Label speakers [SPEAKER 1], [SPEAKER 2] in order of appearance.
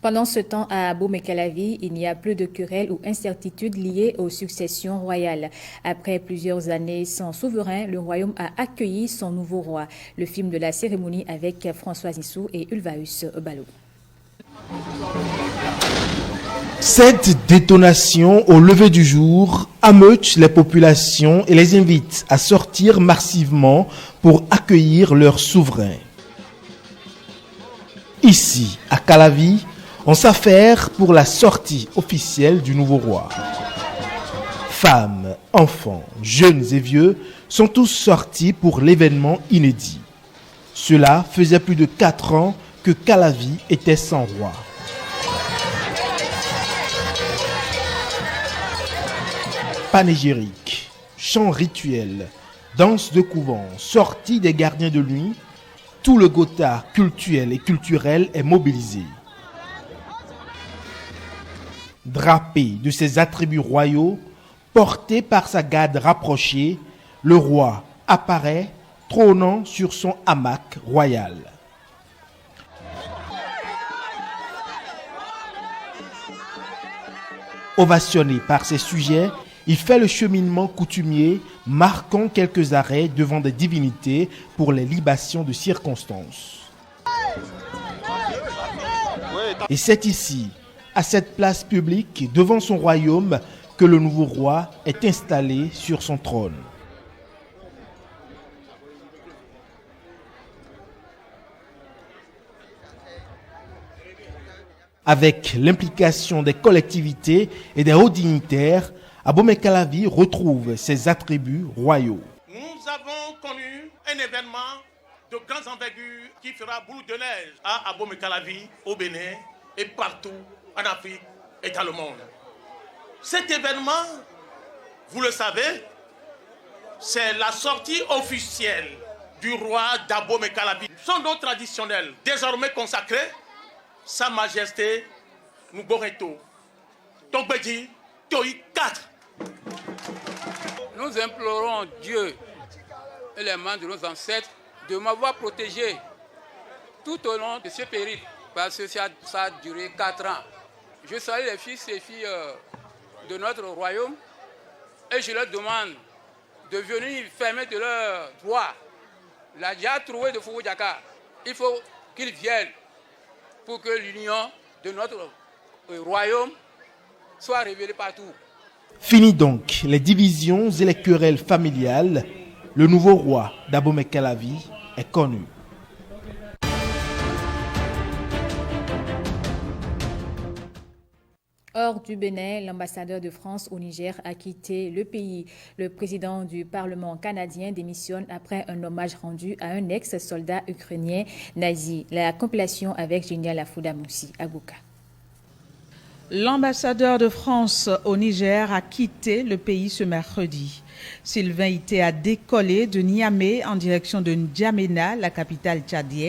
[SPEAKER 1] Pendant ce temps, à Abomey-Calavi, il n'y a plus de querelles ou incertitudes liées aux successions royales. Après plusieurs années sans souverain, le royaume a accueilli son nouveau roi. Le film de la cérémonie avec François Nissou et Ulvaeus Balo.
[SPEAKER 2] Cette détonation au lever du jour ameute les populations et les invite à sortir massivement pour accueillir leur souverain. Ici, à Calavi, on s'affaire pour la sortie officielle du nouveau roi. Femmes, enfants, jeunes et vieux sont tous sortis pour l'événement inédit. Cela faisait plus de 4 ans que Calavi était sans roi. Panégyrique, chants rituels, danse de couvent, sortie des gardiens de nuit, tout le Gotha cultuel et culturel est mobilisé. Drapé de ses attributs royaux, porté par sa garde rapprochée, le roi apparaît, trônant sur son hamac royal. Ovationné par ses sujets, il fait le cheminement coutumier, marquant quelques arrêts devant des divinités pour les libations de circonstance. Et c'est ici, à cette place publique, devant son royaume, que le nouveau roi est installé sur son trône. Avec l'implication des collectivités et des hauts dignitaires, Abomey-Calavi retrouve ses attributs royaux.
[SPEAKER 3] Nous avons connu un événement de grande envergure qui fera boule de neige à Abomey-Calavi, au Bénin et partout en Afrique et dans le monde. Cet événement, vous le savez, c'est la sortie officielle du roi d'Abomey-Calavi. Son nom traditionnel, désormais consacré, Sa Majesté Nuboreto, Togbedi Toi 4.
[SPEAKER 4] Nous implorons Dieu et les membres de nos ancêtres de m'avoir protégé tout au long de ce périple, parce que ça a duré 4 ans. Je salue les fils et filles de notre royaume et je leur demande de venir fermer de leurs droits la déjà trouvé de Fougou Diaka. Il faut qu'ils viennent pour que l'union de notre royaume soit révélée partout.
[SPEAKER 2] Fini donc les divisions et les querelles familiales. Le nouveau roi d'Abomey-Calavi est connu.
[SPEAKER 1] Hors du Bénin, l'ambassadeur de France au Niger a quitté le pays. Le président du Parlement canadien démissionne après un hommage rendu à un ex-soldat ukrainien nazi. La compilation avec Génial Afouda Moussi, Agouka.
[SPEAKER 5] L'ambassadeur de France au Niger a quitté le pays ce mercredi. Sylvain Ité a décollé de Niamey en direction de N'Djamena, la capitale tchadienne.